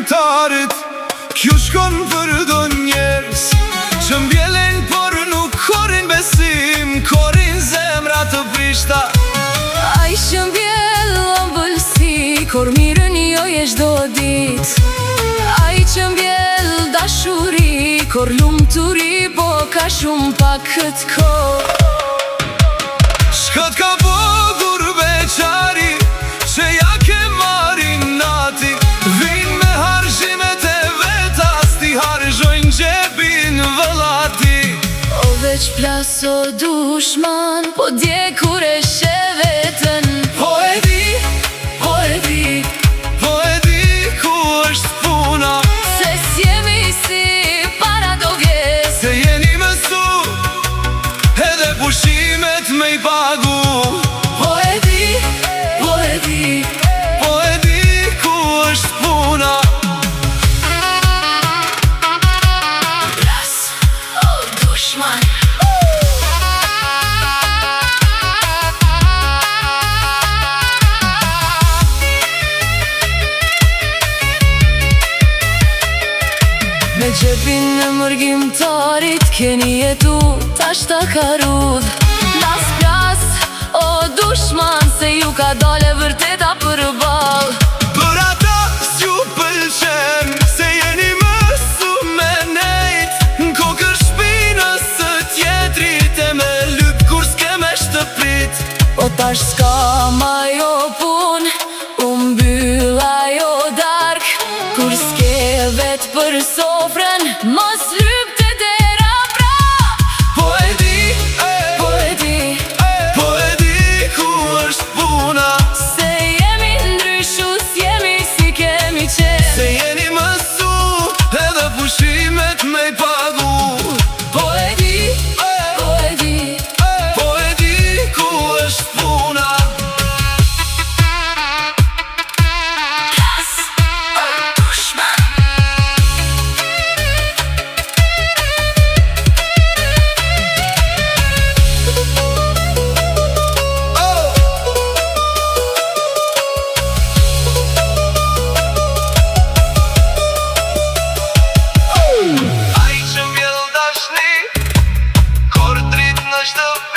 këngëtarit. Kjo shkon për do njerës që mbjelen por nuk korin besim, korin zemra të prishta. Ai që mbjell ëmbëlsi, kur mirën jo jesh do dit. Ai që mbjell dashuri, kur lumturi, po ka shumë pak këtë kohë. Shkët ka bogur beqari, që ja ke marin nati. Vin me harshimet e veta, sti harxojnë gjepin vëllati. O veç plas o dushman, po dje kur e she vetën. Po e di, po e di, po e di ku është puna. Se s'jemi si para do vjes, Se jeni mësu, edhe pushimet me i pagu. po e di, po e di. Po e di ku është puna. Plas o dushman. Me gjepin në mërgjimtarit, keni jetu tash ta karud. Plas, plas, o dushman, se ju ka dale vërteta për bal. Për ata s'ju pëlqen, se jeni mësu me nejt. Në kokër shpinës së tjetrit, e me lyp kur s'ke me shtëprit. O tash s'ka ma jo pun, u mbyll ajo dark. Kur s'ke vet për sofrën, mos lyp të dera pra. Po e di, Po e di, po e di ku është puna. se jemi ndryshu, s'jemi si kemi qenë. Se jeni mësu, edhe pushimet me i pagu. Po e di, po e di. Po e di ku është puna. Plas o dushman. Ai që mbjell dashni, kur drit në shtëpi.